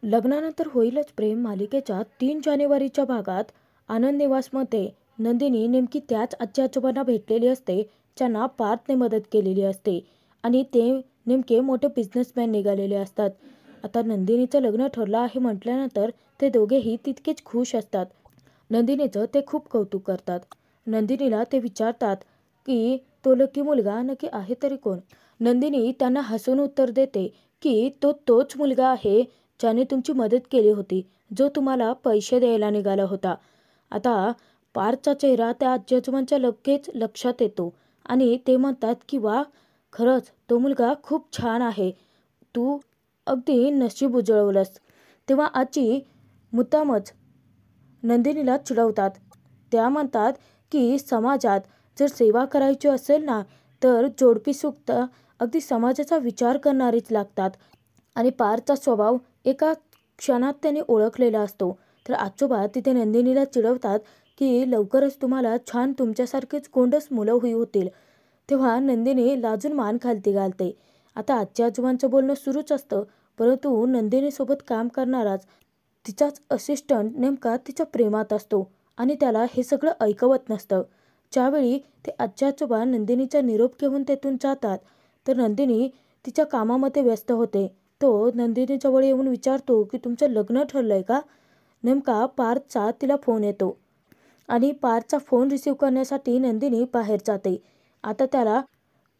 लग्नानंतर होईलच प्रेम मालिकेच्या 3 जानेवारीच्या भागात आनंद निवासमध्ये नंदिनी नेमकी त्याच आजी आजोबांना भेटलेली असते ज्यांना पार्थने मदत केलेली असते आणि ते नेमके मोठे बिझनेसमॅन निघालेले असतात. आता नंदिनीचं लग्न ठरलं आहे म्हटल्यानंतर ते दोघेही तितकेच खुश असतात. नंदिनीचं ते खूप कौतुक करतात. नंदिनीला ते विचारतात की तो लकी मुलगा नक्की आहे तरी कोण. नंदिनी त्यांना हसून उत्तर देते की तो तोच मुलगा आहे ज्याने तुमची मदत केली होती, जो तुम्हाला पैसे द्यायला निघाला होता. आता पार्थचा चेहरा त्या आजी आजोबांच्या लगेच लक्षात येतो आणि ते म्हणतात की वा, खरंच तो मुलगा खूप छान आहे, तू अगदी नशीब उजळवलंस. तेव्हा आजी मुद्दामच नंदिनीला चिडवतात. त्या म्हणतात की समाजात जर सेवा करायची असेल ना, तर जोडपी सुक्त अगदी समाजाचा विचार करणारीच लागतात. आणि पारचा स्वभाव एका क्षणात त्याने ओळखलेला असतो. तर आजोबा तिथे नंदिनीला चिडवतात की लवकरच तुम्हाला छान तुमच्यासारखेच गोंडस मुलं होतील. तेव्हा नंदिनी लाजून मान खालती घालते. आता आजी आजोबांचं बोलणं सुरूच असतं, परंतु नंदिनीसोबत काम करणाराच तिचाच असिस्टंट नेमका तिच्या प्रेमात असतो आणि त्याला हे सगळं ऐकवत नसतं. ज्यावेळी ते आजी आजोबा नंदिनीचा निरोप घेऊन तेथून जातात, तर नंदिनी तिच्या कामामध्ये व्यस्त होते. तो नंदिनीजवळ येऊन विचारतो की तुमचं लग्न ठरलंय का. नेमका पार्थचा तिला फोन येतो आणि पार्थचा फोन रिसीव्ह करण्यासाठी नंदिनी बाहेर जाते. आता त्याला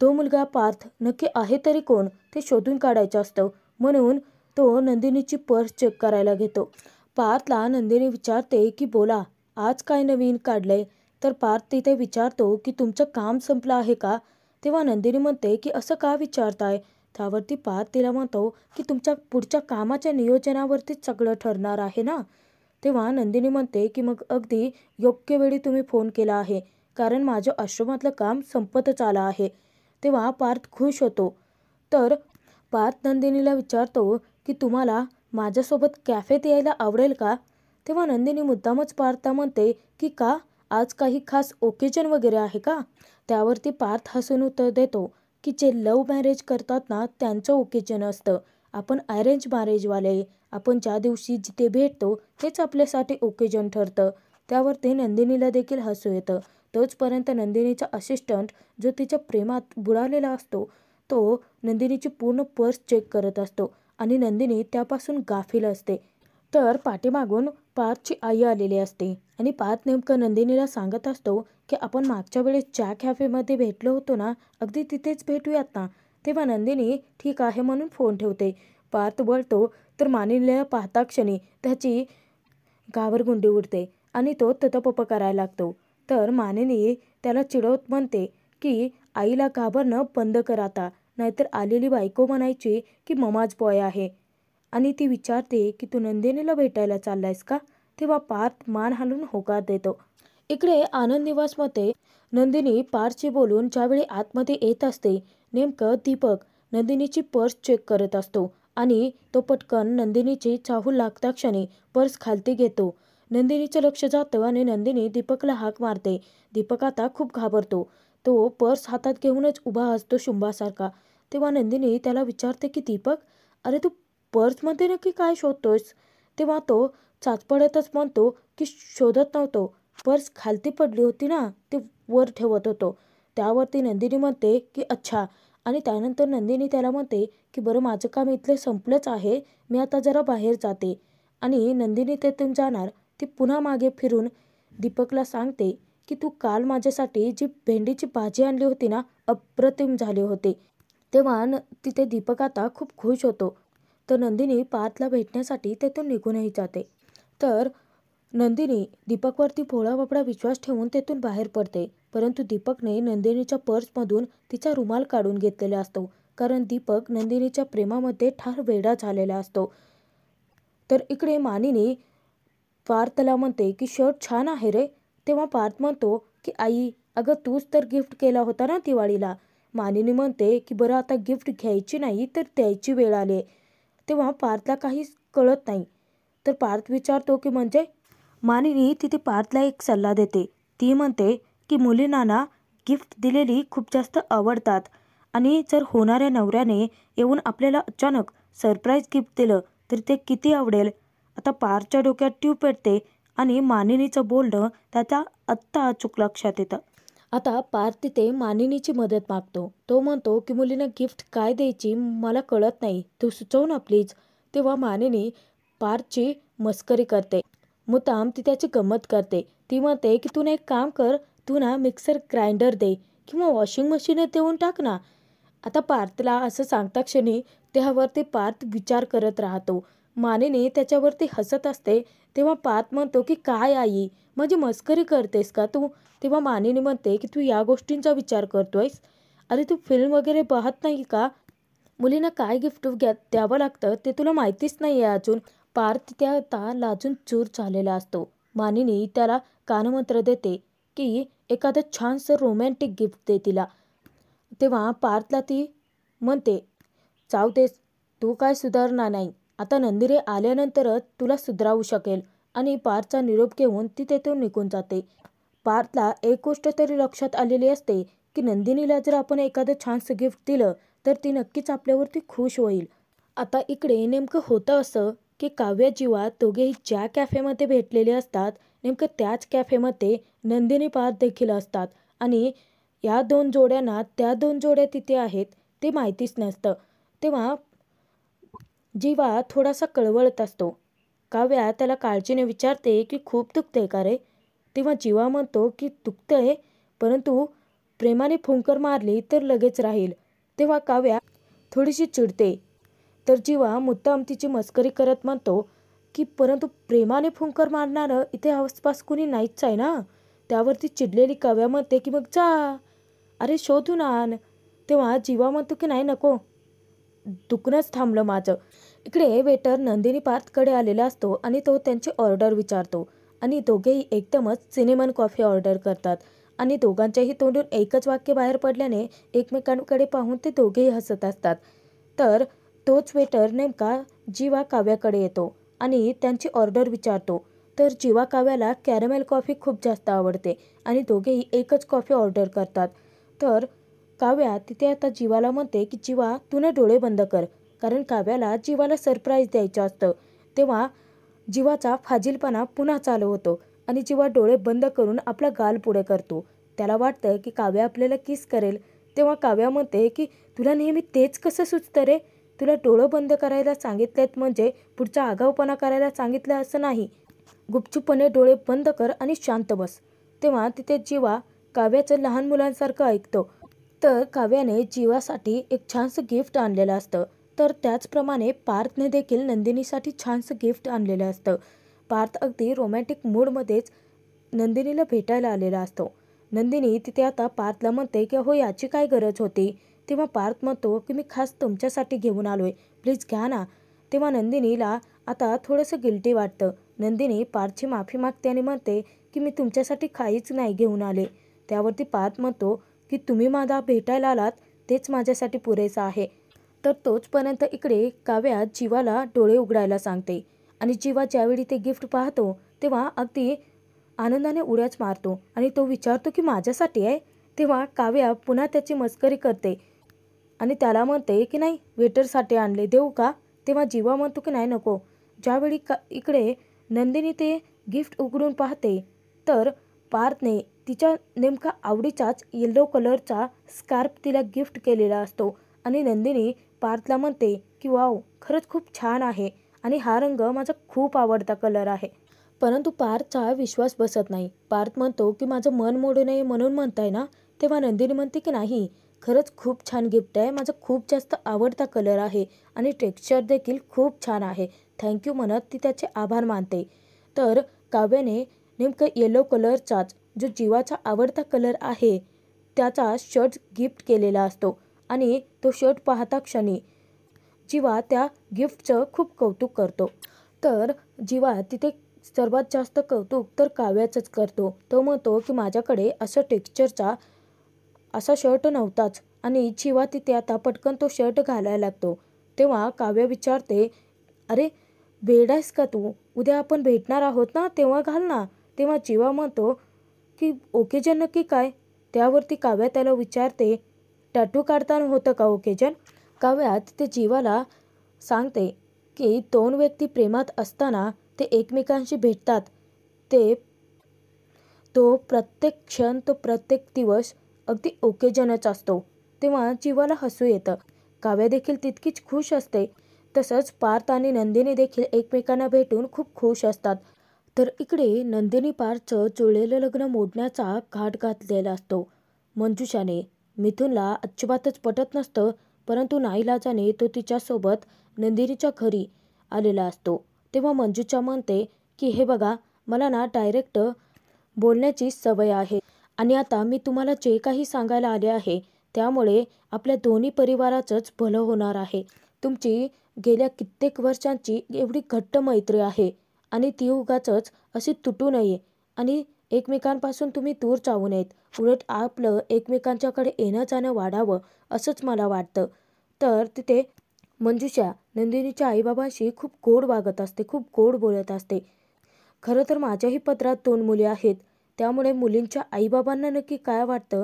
तो मुलगा पार्थ नक्की आहे तरी कोण ते शोधून काढायचं असतं, म्हणून तो नंदिनीची पर्स चेक करायला घेतो. पार्थला नंदिनी विचारते की बोला, आज काय नवीन काढलंय. तर पार्थ तिथे विचारतो की तुमचं काम संपलं आहे का. तेव्हा नंदिनी म्हणते की असं का विचारताय. त्यावरती पार्थ तिला म्हणतो की तुमच्या पुढच्या कामाच्या नियोजनावरतीच सगळं ठरणार आहे ना. तेव्हा नंदिनी म्हणते की मग अगदी योग्य वेळी तुम्ही फोन केला आहे, कारण माझं आश्रमातलं काम संपतच आलं आहे. तेव्हा पार्थ खुश होतो. तर पार्थ नंदिनीला विचारतो की तुम्हाला माझ्यासोबत कॅफेत यायला आवडेल का. तेव्हा नंदिनी मुद्दामच पार्थला म्हणते की का, आज काही खास ओकेजन वगैरे आहे का. त्यावरती पार्थ हसून उत्तर देतो की जे लव्ह मॅरेज करतात ना त्यांचं ओकेजन असतं, आपण अरेंज मॅरेजवाले, आपण ज्या दिवशी जिथे भेटतो तेच आपल्यासाठी ओकेजन ठरतं. त्यावरती नंदिनीला देखील हसू येतं. तोचपर्यंत नंदिनीचा असिस्टंट जो तिच्या प्रेमात बुडालेला असतो, तो नंदिनीची पूर्ण पर्स चेक करत असतो आणि नंदिनी त्यापासून गाफील असते. तर पाठीमागून पार्थची आई आलेली असते आणि पार्थ नेमकं नंदिनीला सांगत असतो की आपण मागच्या वेळेस ज्या कॅफेमध्ये भेटलो होतो ना, अगदी तिथेच भेटूयात ना. तेव्हा नंदिनी ठीक आहे म्हणून फोन ठेवते. पार्थ बोलतो तर मानिनीला पाहता क्षणी त्याची घाबरगुंडी उडते आणि तो ततपप करायला लागतो. तर मानिनी त्याला चिडवत म्हणते की आईला घाबरणं बंद कर आता, नाहीतर आलेली बायको म्हणायची की ममाज बॉय आहे. आणि ती विचारते की तू नंदिनीला भेटायला चाललायस का. तेव्हा पार्थ मान हलवून होकार देतो. इकडे आनंद निवासमध्ये नंदिनी पार्थशी बोलून ज्यावेळी आतमध्ये येत असते, नेमकं दीपक नंदिनीची पर्स चेक करत असतो आणि तो पटकन नंदिनीची चाहूल लागता क्षणी पर्स खालती घेतो. नंदिनीचं लक्ष जातं आणि नंदिनी दीपकला हाक मारते. दीपक आता खूप घाबरतो. तो पर्स हातात घेऊनच उभा असतो शुंभासारखा. तेव्हा नंदिनी त्याला विचारते की दीपक, अरे तू पर्समध्ये नक्की काय शोधतोयस. तेव्हा तो चाचपडतच म्हणतो की शोधत नव्हतो, पर्स खालती पडली होती ना, ती वर ठेवत होतो. त्यावरती नंदिनी म्हणते की अच्छा. आणि त्यानंतर नंदिनी त्याला म्हणते की बरं, माझं काम इथलं संपलंच आहे, मी आता जरा बाहेर जाते. आणि नंदिनी तेथून जाणार ती पुन्हा मागे फिरून दीपकला सांगते की तू काल माझ्यासाठी जी भेंडीची भाजी आणली होती ना, अप्रतिम झाली होती. तेव्हा तिथे दीपक आता खूप खुश होतो. तर नंदिनी पार्थला भेटण्यासाठी तेथून निघूनही जाते. तर नंदिनी दीपकवरती भोळा बापडा विश्वास ठेवून तेथून बाहेर पडते. परंतु दीपकने नंदिनीच्या पर्समधून तिचा रुमाल काढून घेतलेला असतो, कारण दीपक नंदिनीच्या प्रेमामध्ये ठार वेडा झालेला असतो. तर इकडे मानिनी पार्थला म्हणते की शर्ट छान आहे रे. तेव्हा पार्थ म्हणतो की आई, अगं तूच तर गिफ्ट केला होता ना दिवाळीला. मानिनी म्हणते की बरं, आता गिफ्ट घ्यायची नाही तर द्यायची वेळ आली. तेव्हा पार्थला काहीच कळत नाही. तर पार्थ विचारतो की म्हणजे. मानिनी तिथे पार्थला एक सल्ला देते. ती म्हणते की मुलींना ना गिफ्ट दिलेली खूप जास्त आवडतात आणि जर होणाऱ्या नवऱ्याने येऊन आपल्याला अचानक सरप्राईज गिफ्ट दिलं तर ते किती आवडेल. आता पारच्या डोक्यात ट्यूब पेटते आणि मानिनीचं बोलणं त्याच्या आत्ता अचूक लक्षात येतं. आता पार्थ तिथे मानिनीची मदत मागतो. तो म्हणतो की मुलींना गिफ्ट काय द्यायची मला कळत नाही, तू सुचव ना प्लीज. तेव्हा मानिनी पार्थची मस्करी करते. मुद्दाम ती त्याची गंमत करते. ती म्हणते की तू ना एक काम कर, तू ना मिक्सर ग्राइंडर दे किंवा वॉशिंग मशीनच देऊन टाक ना. आता पार्थला असं सांगता क्षणी त्यावरती पार्थ विचार करत राहतो. मानिनी त्याच्यावरती हसत असते. तेव्हा पार्थ म्हणतो की काय आई, माझी मस्करी करतेस का तू. तेव्हा मानिनी म्हणते की तू या गोष्टींचा विचार करतोयस, अरे तू फिल्म वगैरे पाहत नाही का, मुलींना काय गिफ्ट द्यावं लागतं ते तुला माहितीच नाही आहे अजून. पार्थ त्या आता लाजून चूर झालेला असतो. मानिनी त्याला कानमंत्र देते की एखादं छानसं रोमॅन्टिक गिफ्ट दे तिला. तेव्हा पार्थला ती म्हणते जाऊ देस, तू काय सुधारणार नाही, आता नंदिनी आल्यानंतरच तुला सुधारावू शकेल. आणि पार्थचा निरोप घेऊन ती तेथून निघून जाते. पार्थला एक गोष्ट तरी लक्षात आलेली असते की नंदिनीला जर आपण एखादं छानसं गिफ्ट दिलं तर ती नक्कीच आपल्यावरती खुश होईल. आता इकडे नेमकं होतं असं की काव्य जीवा दोघेही ज्या कॅफेमध्ये भेटलेले असतात नेमकं त्याच कॅफेमध्ये नंदिनी पार्थ देखील असतात. आणि या दोन जोड्यांना त्या दोन जोड्या तिथे आहेत ते माहितीच नसतं. तेव्हा जीवा थोडासा कळवळत असतो. काव्या त्याला काळजीने विचारते की खूप दुखते का रे. तेव्हा जीवा म्हणतो की दुखतंय, परंतु प्रेमाने फुंकर मारली तर लगेच राहील. तेव्हा काव्या थोडीशी चिडते. तर जीवा मुद्दाम तिची मस्करी करत म्हणतो की परंतु प्रेमाने फुंकर मारणारं इथे आसपास कुणी नाहीच आहे ना. त्यावरती चिडलेली काव्या म्हणते की मग जा, अरे शोधून आण. तेव्हा जीवा म्हणतो की नाही नको, दुखणंच थांबलं माझं. इकडे वेटर नंदिनी पार्थकडे आलेला असतो आणि तो त्यांची ऑर्डर विचारतो. आणि दोघेही एकदमच सिनेमन कॉफी ऑर्डर करतात. आणि दोघांच्याही तोंडून एकच वाक्य बाहेर पडल्याने एकमेकांकडे पाहून ते दोघेही हसत असतात. तर तोच वेटर नेमका जीवा काव्याकडे येतो आणि त्यांची ऑर्डर विचारतो. तर जीवा काव्याला कॅरमेल कॉफी खूप जास्त आवडते आणि दोघेही एकच कॉफी ऑर्डर करतात. तर काव्या तिथे आता जीवाला म्हणते की जीवा तू ना डोळे बंद कर, कारण काव्याला जीवाला सरप्राईज द्यायचं असतं. तेव्हा जीवाचा फाजीलपणा पुन्हा चालू होतो आणि जीवा डोळे बंद करून आपला गाल पुढे करतो. त्याला वाटतं की काव्या आपल्याला किस करेल. तेव्हा काव्या म्हणते की तुला नेहमी तेच कसं सुचतं रे, तुला डोळं बंद करायला सांगितलेत म्हणजे पुढचा आगाऊपणा करायला सांगितलं असं नाही. गुपचूपपणे डोळे बंद कर आणि शांत बस. तेव्हा तिथे जीवा काव्याचं लहान मुलांसारखं ऐकतो. तर काव्याने जीवासाठी एक छानसं गिफ्ट आणलेलं असतं. तर त्याचप्रमाणे पार्थने देखील नंदिनीसाठी छानसं गिफ्ट आणलेलं असतं. पार्थ अगदी रोमॅन्टिक मूडमध्येच नंदिनीला भेटायला आलेला असतो. नंदिनी तिथे आता पार्थला म्हणते की हो याची काय गरज होती. तेव्हा पार्थ म्हणतो की मी खास तुमच्यासाठी घेऊन आलोय, प्लीज घ्या ना. तेव्हा नंदिनीला आता थोडंसं गिल्टी वाटतं. नंदिनी पार्थची माफी मागते आणि म्हणते की मी तुमच्यासाठी काहीच नाही घेऊन आले. त्यावरती पार्थ म्हणतो की तुम्ही माझा भेटायला आलात तेच माझ्यासाठी पुरेसं आहे. तर तोचपर्यंत इकडे काव्या जीवाला डोळे उघडायला सांगते. आणि जीवा ज्यावेळी ते गिफ्ट पाहतो तेव्हा अगदी आनंदाने उड्याच मारतो आणि तो विचारतो की माझ्यासाठी आहे. तेव्हा काव्या पुन्हा त्याची मस्करी करते आणि त्याला म्हणते की नाही वेटरसाठी आणले, देऊ का. तेव्हा जीवा म्हणतो की नाही नको. ज्यावेळी इकडे नंदिनी ते गिफ्ट उघडून पाहते तर पार्थने तिच्या नेमका आवडीचाच येलो कलरचा स्कार्फ तिला गिफ्ट केलेला असतो. आणि नंदिनी पार्थला म्हणते की वाव, खरंच खूप छान आहे आणि हा रंग माझा खूप आवडता कलर आहे. परंतु पार्थचा विश्वास बसत नाही. पार्थ म्हणतो की माझं मन मोडू नये म्हणून म्हणताय ना. तेव्हा नंदिनी म्हणते की नाही, खरंच खूप छान गिफ्ट आहे, माझा खूप जास्त आवडता कलर आहे आणि टेक्स्चर देखील खूप छान आहे, थँक्यू म्हणत ती त्याचे आभार मानते. तर काव्याने नेमकं येलो कलरचाच जो जीवाचा आवडता कलर आहे त्याचा शर्ट गिफ्ट केलेला असतो. आणि तो शर्ट पाहता क्षणी जीवा त्या गिफ्टचं खूप कौतुक करतो. तर जीवा तिथे सर्वात जास्त कौतुक तर काव्याचंच करतो. तो म्हणतो की माझ्याकडे अशा टेक्स्चरचा असा शर्ट नव्हताच. आणि जीवा तिथे आता पटकन तो शर्ट घालायला लागतो. तेव्हा काव्या विचारते अरे वेडायस का तू, उद्या आपण भेटणार आहोत ना तेव्हा घाल ना. तेव्हा जीवा म्हणतो की ओकेजन नक्की काय. त्यावरती काव्या त्याला विचारते टॅटू काढताना होतं का ओकेजन. काव्या तिथे जीवाला सांगते की दोन व्यक्ती प्रेमात असताना ते एकमेकांशी भेटतात, तो प्रत्येक क्षण, तो प्रत्येक दिवस अगदी ओकेजनच असतो. तेव्हा जीवाला हसू येतं. काव्या देखील तितकीच खुश असते. तसंच पार्थ आणि नंदिनी देखील एकमेकांना भेटून खूप खुश असतात. तर इकडे नंदिनी पार्थचं जुळलेलं लग्न मोडण्याचा घाट घातलेला असतो मंजुषाने. मिथुनला अजिबातच पटत नसतं, परंतु नाईलाजाने तो तिच्यासोबत नंदिनीच्या घरी आलेला असतो. तेव्हा मंजुषा म्हणते की हे बघा, मला ना डायरेक्ट बोलण्याची सवय आहे आणि आता मी तुम्हाला जे काही सांगायला आले आहे त्यामुळे आपल्या दोन्ही परिवाराचंच भलं होणार आहे. तुमची गेल्या कित्येक वर्षांची एवढी घट्ट मैत्री आहे आणि ती उगाचच अशी तुटू नये आणि एकमेकांपासून तुम्ही दूर जाऊ नयेत. उलट आपलं एकमेकांच्याकडे येणं जाणं वाढावं असंच मला वाटतं. तर तिथे मंजुषा नंदिनीच्या आईबाबांशी खूप गोड वागत असते, खूप गोड बोलत असते. खरं तर माझ्याही पदरात 2 मुली आहेत, त्यामुळे मुलींच्या आईबाबांना नक्की काय वाटतं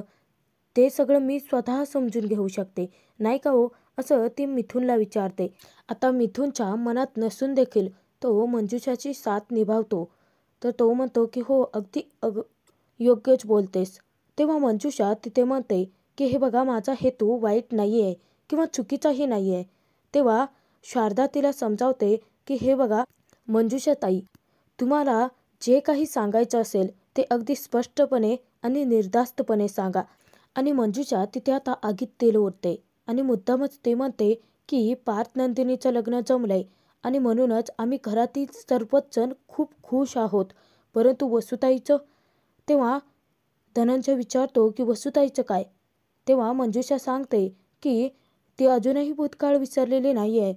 ते सगळं मी स्वतः समजून घेऊ शकते, नाही का हो? असं ती मिथुनला विचारते. आता मिथुनच्या मनात नसून देखील तो मंजुषाची साथ निभावतो. तर तो म्हणतो की हो, अगदी योग्यच बोलतेस. तेव्हा मंजुषा तिथे म्हणते की हे बघा, माझा हेतू वाईट नाही आहे किंवा चुकीचाही नाही आहे. तेव्हा शारदा तिला समजावते की हे बघा मंजुषाताई, तुम्हाला जे काही सांगायचं असेल ते अगदी स्पष्टपणे आणि निर्धास्तपणे सांगा. आणि मंजुषा तिथे आता आगीत तेल ओतते आणि मुद्दामच ते म्हणते की पार्थ नंदिनीचं लग्न जमलंय आणि म्हणूनच आम्ही घरातील सर्वच जण खूप खुश आहोत. परंतु वसुताईचं? तेव्हा धनंजय विचारतो की वसुताईचं काय? तेव्हा मंजुषा सांगते की ती अजूनही भूतकाळ विसरलेली नाही आहे.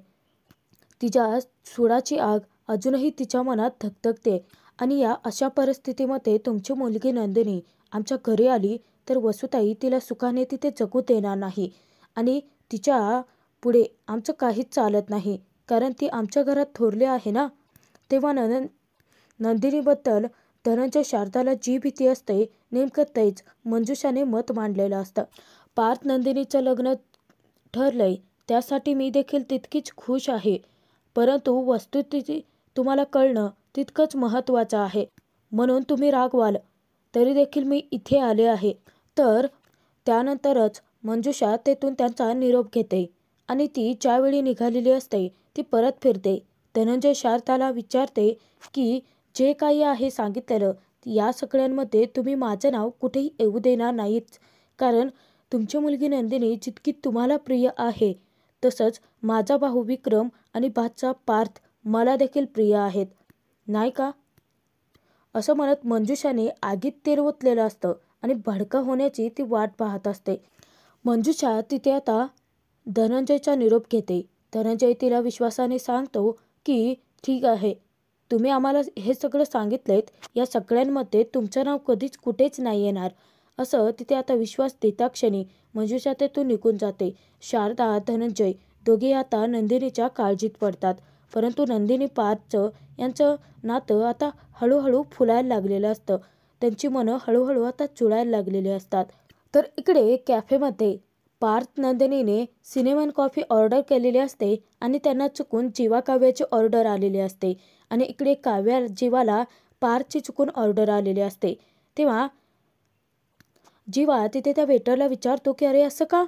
तिच्या सुडाची आग अजूनही तिच्या मनात धगधगते आणि या अशा परिस्थितीमध्ये तुमची मुलगी नंदिनी आमच्या घरी आली तर वसुताई तिला सुखाने तिथे जगू देणार नाही आणि तिच्या पुढे आमचं काहीच चालत नाही, कारण ती आमच्या घरात थोरली आहे ना. तेव्हा नंदिनीबद्दल धनंजय शारदाला जी भीती असते नेमकं तेच मंजुषाने मत मांडलेलं असतं. पार्थ नंदिनीचं लग्न ठरलंय त्यासाठी मी देखील तितकीच खुश आहे, परंतु वस्तुस्थिती तुम्हाला कळणं तितकंच महत्त्वाचं आहे. म्हणून तुम्ही रागवाल तरी देखील मी इथे आले आहे. तर त्यानंतरच मंजुषा तेथून त्यांचा निरोप घेते आणि ती ज्यावेळी निघालेली असते ती परत फिरते. धनंजय शारदाला विचारते की जे काही आहे सांगितलेलं या सगळ्यांमध्ये तुम्ही माझं नाव कुठेही येऊ देणार नाहीत, कारण तुमची मुलगी नंदिनी जितकी तुम्हाला प्रिय आहे तसंच माझा भाऊ विक्रम आणि भाचा पार्थ मला देखील प्रिय आहेत, नाही का? असं म्हणत मंजुषाने आगीत तेल ओतलेलं असतं आणि भडका होण्याची ती वाट पाहत असते. मंजुषा तिथे आता धनंजयचा निरोप घेते. धनंजय तिला विश्वासाने सांगतो की ठीक आहे, तुम्ही आम्हाला हे सगळं सांगितलेत, या सगळ्यांमध्ये तुमचं नाव कधीच कुठेच नाही येणार. असं तिथे आता विश्वास देता क्षणी मंजुषा तेथून निघून जाते. शारदा धनंजय दोघे आता नंदिनीच्या काळजीत पडतात. परंतु नंदिनी पार्थचं यांचं नातं आता हळूहळू फुलायला लागलेलं असतं. त्यांची मनं हळूहळू आता जुळायला लागलेली असतात. तर इकडे कॅफेमध्ये पार्थ नंदिनीने सिनेमन कॉफी ऑर्डर केलेली असते आणि त्यांना चुकून जीवा काव्याची ऑर्डर आलेली असते आणि इकडे काव्या जीवाला पार्थची चुकून ऑर्डर आलेली असते. तेव्हा जीवा तिथे त्या वेटरला विचारतो की अरे असं का?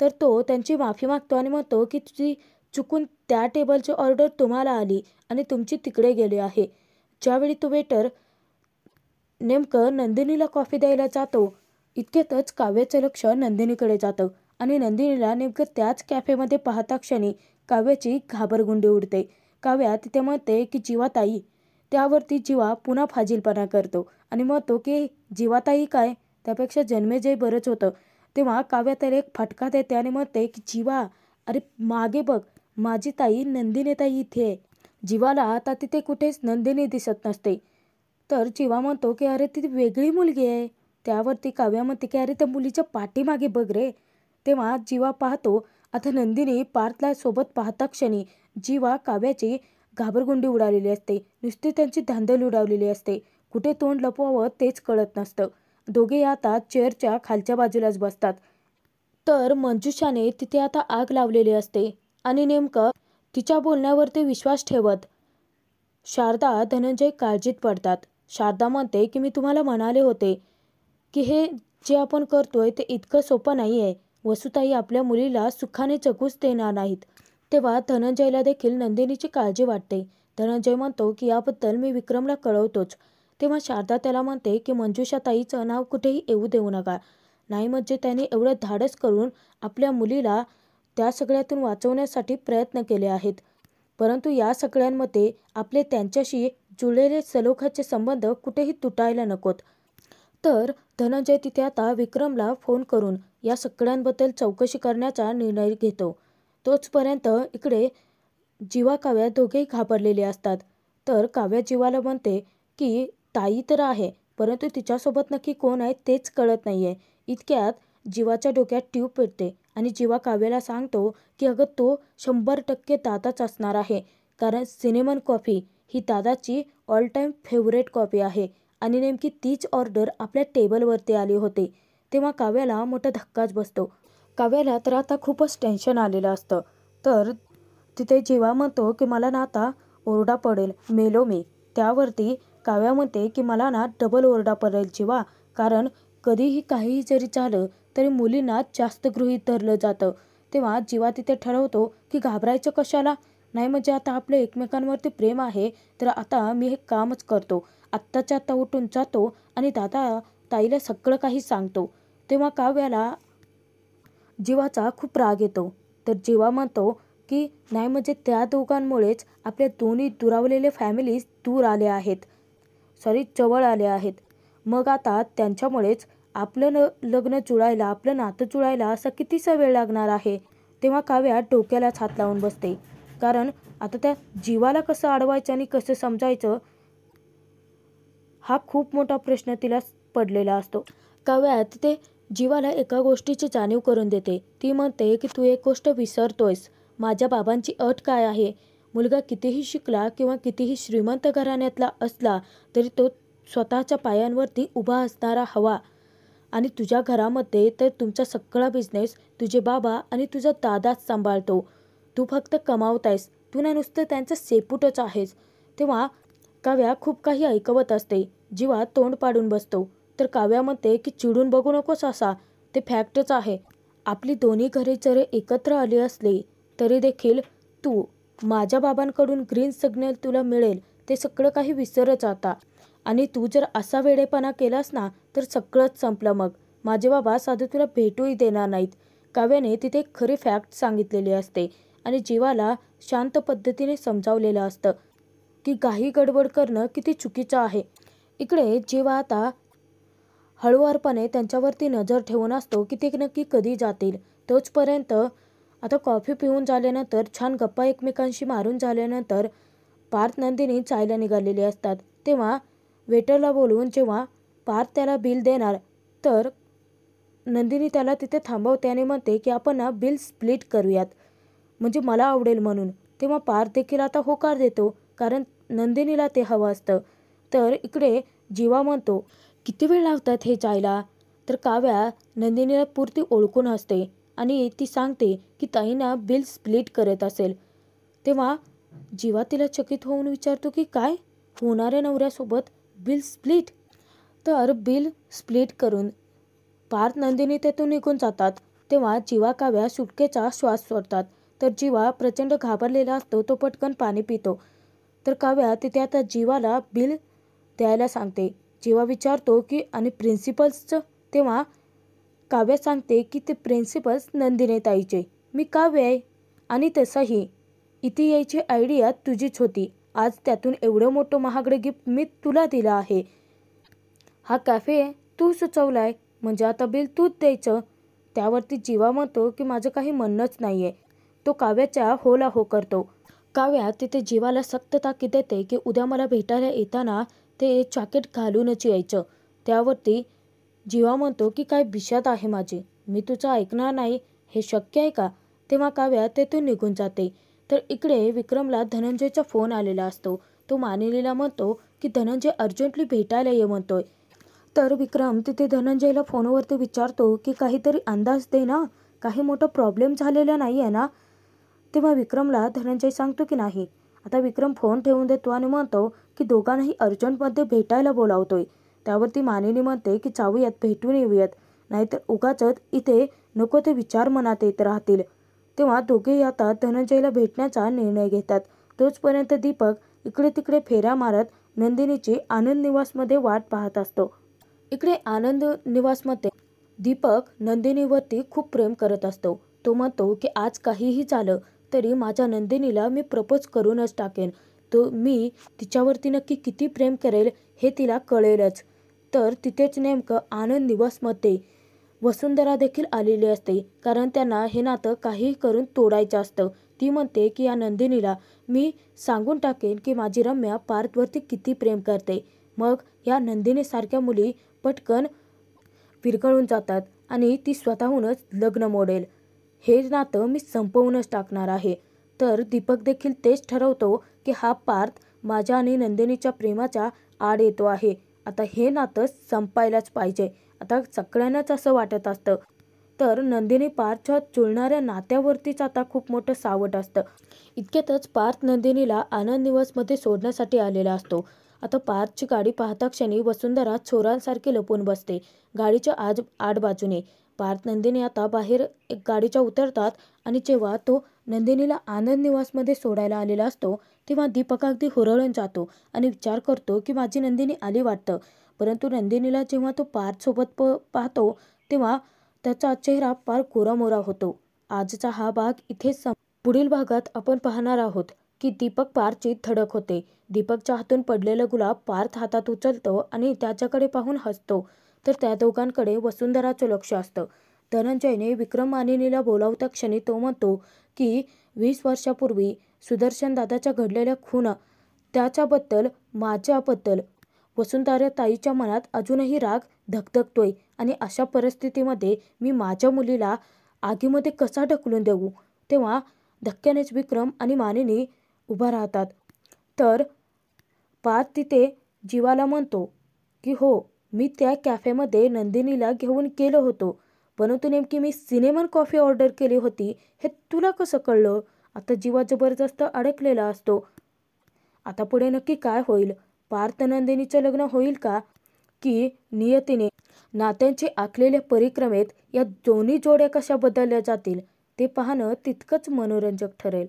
तर तो त्यांची माफी मागतो आणि म्हणतो की तुझी चुकून त्या टेबलची ऑर्डर तुम्हाला आली आणि तुमची तिकडे गेली आहे. ज्यावेळी तो वेटर नेमकं नंदिनीला कॉफी द्यायला जातो इतक्यातच काव्याचं लक्ष नंदिनीकडे जातं आणि नंदिनीला नेमकं त्याच कॅफेमध्ये पाहता क्षणी काव्याची घाबरगुंडी उडते. काव्या तिथे म्हणते की जीवाताई. त्यावरती जीवा पुन्हा फाजीलपणा करतो आणि म्हणतो की जीवाताई काय, त्यापेक्षा जन्मेजय बरंच होतं. तेव्हा काव्या त्याला एक फटका देते आणि म्हणते की जीवा, अरे मागे बघ, माझी ताई नंदिनी ताई इथे आहे. जीवाला आता तिथे कुठेच नंदिनी दिसत नसते. तर जीवा म्हणतो की अरे ती वेगळी मुलगी आहे. त्यावरती काव्या म्हणते की अरे त्या मुलीच्या पाठीमागे बघ रे. तेव्हा जीवा पाहतो आता नंदिनी पार्थला सोबत पाहता क्षणी जीवा काव्याची घाबरगुंडी उडालेली असते. नुसती त्यांची धांदल उडावलेली असते. कुठे तोंड लपवावं तेच कळत नसतं. दोघे आता चेअरच्या खालच्या बाजूलाच बसतात. तर मंजुषाने तिथे आता आग लावलेली असते आणि नेमकं तिच्या बोलण्यावरती विश्वास ठेवत शारदा धनंजय काळजीत पडतात. शारदा म्हणते की मी तुम्हाला म्हणाले होते की हे जे आपण करतोय ते इतकं सोपं नाही आहे. वसुताई आपल्या मुलीला सुखाने जगूच देणार नाहीत. तेव्हा धनंजयला देखील नंदिनीची काळजी वाटते. धनंजय म्हणतो की याबद्दल मी विक्रमला कळवतोच. तेव्हा शारदा त्याला म्हणते की मंजुषाताईचं नाव कुठेही येऊ देऊ नका. नाही म्हणजे त्यांनी एवढं धाडस करून आपल्या मुलीला त्या सगळ्यातून वाचवण्यासाठी प्रयत्न केले आहेत. परंतु या सगळ्यांमध्ये आपले त्यांच्याशी जुळलेले सलोख्याचे संबंध कुठेही तुटायला नकोत. तर धनंजय तिथे आता विक्रमला फोन करून या सगळ्यांबद्दल चौकशी करण्याचा निर्णय घेतो. तोचपर्यंत इकडे जीवा काव्या दोघेही घाबरलेले असतात. तर काव्या जीवाला म्हणते की ताई तर आहे परंतु तिच्यासोबत नक्की कोण आहे तेच कळत नाही आहे. इतक्यात जीवाच्या डोक्यात ट्यूब पेटते आणि जीवा काव्याला सांगतो की अगं तो 100% दादाच असणार आहे, कारण सिनेमन कॉफी ही दादाची ऑल टाईम फेवरेट कॉफी आहे आणि नेमकी तीच ऑर्डर आपल्या टेबलवरती आली होती. तेव्हा काव्याला मोठा धक्काच बसतो. काव्याला तर आता खूपच टेन्शन आलेलं असतं. तर तिथे जीवा म्हणतो की मला ना आता ओरडा पडेल, मेलो मी. त्यावरती काव्या म्हणते की मला ना डबल ओरडा पडेल जीवा, कारण कधीही काहीही जरी झालं तरी मुलींना जास्त गृहीत धरलं जातं. तेव्हा जीवा तिथे ठरवतो की घाबरायचं कशाला, नाही म्हणजे आता आपलं एकमेकांवरती प्रेम आहे तर आता मी हे कामच करतो. आत्ताच्या आत्ता उठून जातो आणि दादा ताईला सगळं काही सांगतो. तेव्हा काव्याला जीवाचा खूप राग येतो. तर जीवा म्हणतो की नाही म्हणजे त्या दोघांमुळेच आपल्या दोन्ही दुरावलेले फॅमिलीज दूर आले आहेत, जवळ आले आहेत. मग आता त्यांच्यामुळेच आपलं लग्न जुळायला, आपलं नातं जुळायला असा कितीसा वेळ लागणार आहे. तेव्हा काव्या डोक्यालाच हात लावून बसते, कारण आता त्या जीवाला कसं अडवायचं आणि कसं समजायचं हा खूप मोठा प्रश्न तिला पडलेला असतो. काव्या तिथे जीवाला एका गोष्टीची जाणीव करून देते. ती म्हणते की तू एक गोष्ट विसरतोयस. माझ्या बाबांची अट काय आहे, मुलगा कितीही शिकला किंवा कितीही श्रीमंत घराण्यातला असला तरी तो स्वतःच्या पायांवरती उभा असणारा हवा. आणि तुझ्या घरामध्ये तर तुमचा सगळा बिझनेस तुझे बाबा आणि तुझा दादाच सांभाळतो. तू फक्त कमावतायस, तू ना नुसतं त्यांचं शेपूटच आहेस. तेव्हा काव्या खूप काही ऐकवत असते. जीवा तोंड पाडून बसतो. तर काव्या म्हणते की चिडून बघू नकोस असा, ते फॅक्टच आहे. आपली दोन्ही घरे जरी एकत्र आली असली तरी देखील तू माझ्या बाबांकडून ग्रीन सिग्नल तुला मिळेल ते सगळं काही विसरच आता. आणि तू जर असा वेडेपणा केलास ना तर सगळंच संपलं. मग माझे बाबा साधं तुला भेटूही देणार नाहीत. काव्याने तिथे खरी फॅक्ट सांगितलेली असते आणि जीवाला शांत पद्धतीने समजावलेलं असतं की घाई गडबड करणं किती चुकीचं आहे. इकडे जीवा आता हळुवारपणे त्यांच्यावरती नजर ठेवून असतो की ते नक्की कधी जातील. तोचपर्यंत आता कॉफी पिऊन झाल्यानंतर, छान गप्पा एकमेकांशी मारून झाल्यानंतर पार्थ नंदिनी जायला निघालेली असतात. तेव्हा वेटरला बोलवून जेव्हा पार्थ त्याला बिल देणार तर नंदिनी त्याला तिथे थांबवते आणि म्हणते की आपण ना बिल स्प्लिट करूयात, म्हणजे मला आवडेल म्हणून. तेव्हा पार्थ देखील आता होकार देतो, कारण नंदिनीला ते हवं असतं. तर इकडे जीवा म्हणतो किती वेळ लावतात हे जायला. तर काव्या नंदिनीला पुरती ओळखून असते आणि ती सांगते की ताईंना बिल स्प्लिट करत असेल. तेव्हा जीवा तिला चकित होऊन विचारतो की काय, होणाऱ्या नवऱ्यासोबत बिल स्प्लिट. तर बिल स्प्लिट करून पार्थ नंदिनी तेथून निघून जातात. तेव्हा जीवा काव्या सुटकेचा श्वास सोडतात. तर जीवा प्रचंड घाबरलेला असतो, तो पटकन पाणी पितो. तर काव्या तिथे आता जीवाला बिल द्यायला सांगते. जीवा विचारतो की आणि प्रिन्सिपल्सचं. तेव्हा काव्या सांगते की ते प्रिन्सिपल्स नंदिनी ताईचे, मी काव्य आहे. आणि तसंही इथे यायची आयडिया तुझीच होती. आज त्यातून एवढं मोठं महागडं गिफ्ट मी तुला दिलं आहे. हा कॅफे तू सुचवलाय, म्हणजे आता बिल तूच द्यायचं. त्यावरती जीवा म्हणतो की माझं काही म्हणणंच नाही आहे. तो काव्याच्या होला हो करतो. काव्या तिथे जीवाला सक्त ताकीद देते की उद्या मला भेटायला येताना ते जॅकेट घालूनच यायचं. त्यावरती जीवा म्हणतो की काय बिशात आहे माझी, मी तुझं ऐकणार नाही, हे शक्य आहे का. तेव्हा काव्या तेथून निघून जाते. तर इकडे विक्रमला धनंजयचा फोन आलेला असतो. तो मानिनीला म्हणतो की धनंजय अर्जंटली भेटायला ये म्हणतोय. तर विक्रम तिथे धनंजयला फोनवरती विचारतो की काहीतरी अंदाज दे ना, काही मोठा प्रॉब्लेम झालेला नाही आहे ना. तेव्हा विक्रमला धनंजय सांगतो की नाही. आता विक्रम फोन ठेवून देतो आणि म्हणतो की दोघांनाही अर्जंटमध्ये भेटायला बोलावतोय. त्यावरती मानिनी म्हणते की जाऊयात, भेटून येऊयात, नाहीतर उगाचच इथे नको ते विचार मनात येत राहतील. तेव्हा दोघेही आता धनंजयला भेटण्याचा निर्णय घेतात. तोचपर्यंत दीपक इकडे तिकडे फेऱ्या मारत नंदिनीची आनंद निवासमध्ये वाट पाहत असतो. इकडे आनंद निवासमध्ये दीपक नंदिनीवरती खूप प्रेम करत असतो. तो म्हणतो की आज काहीही झालं तरी माझ्या नंदिनीला मी प्रपोज करूनच टाकेन. मी तिच्यावरती नक्की किती प्रेम करेल हे तिला कळेलच. तर तिथेच नेमकं आनंद निवासमध्ये वसुंधरा देखील आलेली असते, कारण त्यांना हे नातं काहीही करून तोडायचं असतं. ती म्हणते की या नंदिनीला मी सांगून टाकेन की माझी रम्या पार्थवरती किती प्रेम करते. मग या नंदिनीसारख्या मुली पटकन विरघळून जातात आणि ती स्वतःहूनच लग्न मोडेल. हे नातं मी संपवूनच टाकणार आहे. तर दीपक देखील तेच ठरवतो की हा पार्थ माझ्या आणि नंदिनीच्या प्रेमाच्या आड येतो आहे. आता हे नातं संपायलाच पाहिजे. आता सगळ्यांनाच असं वाटत असतं. तर नंदिनी पार्थच्या जुळणाऱ्या नात्यावरतीच आता खूप मोठं सावट असतं. इतक्यातच पार्थ नंदिनीला आनंद निवासमध्ये सोडण्यासाठी आलेला असतो. आता पार्थची गाडी पाहता क्षणी वसुंधरा चोरांसारखी लपून बसते गाडीच्या आडबाजूने. पार्थ नंदिनी आता बाहेर गाडीच्या उतरतात आणि जेव्हा तो नंदिनीला आनंद निवासमध्ये सोडायला आलेला असतो तेव्हा दीपक अगदी हुरळून जातो आणि विचार करतो की माझी नंदिनी आली वाटतं. परंतु नंदिनीला जेव्हा तो पार्थसोबत पाहतो तेव्हा त्याचा चेहरा फार कोरामोरा होतो. आजचा हा भाग इथेच पुढील भागात आपण पाहणार आहोत की दीपक पार्थची धडक होते. दीपकच्या हातून पडलेलं गुलाब पार्थ हातात उचलतो आणि त्याच्याकडे पाहून हसतो. तर त्या दोघांकडे वसुंधराचं लक्ष असतं. धनंजयने विक्रम मानिनीला बोलावता क्षणी तो म्हणतो की 20 वर्षापूर्वी सुदर्शन दादाच्या घडलेल्या खून त्याच्याबद्दल माझ्याबद्दल वसुंधरा ताईच्या मनात अजूनही राग धगधगतोय आणि अशा परिस्थितीमध्ये मी माझ्या मुलीला आगीमध्ये कसा ढकलून देऊ. तेव्हा धक्क्यानेच विक्रम आणि मानिनी उभा राहतात. तर पार्थ तिथे जीवाला म्हणतो की हो, मी त्या कॅफेमध्ये नंदिनीला घेऊन गेलो होतो, परंतु नेमकी मी सिनेमन कॉफी ऑर्डर केली होती हे तुला कसं कळलं. आता जीवा जबरदस्त अडकलेला असतो. आता पुढे नक्की काय होईल. पार्थ नंदिनीचं लग्न होईल का, की नियतीने नात्यांची आखलेल्या परिक्रमेत या दोन्ही जोड्या कशा बदलल्या जातील ते पाहणं तितकंच मनोरंजक ठरेल.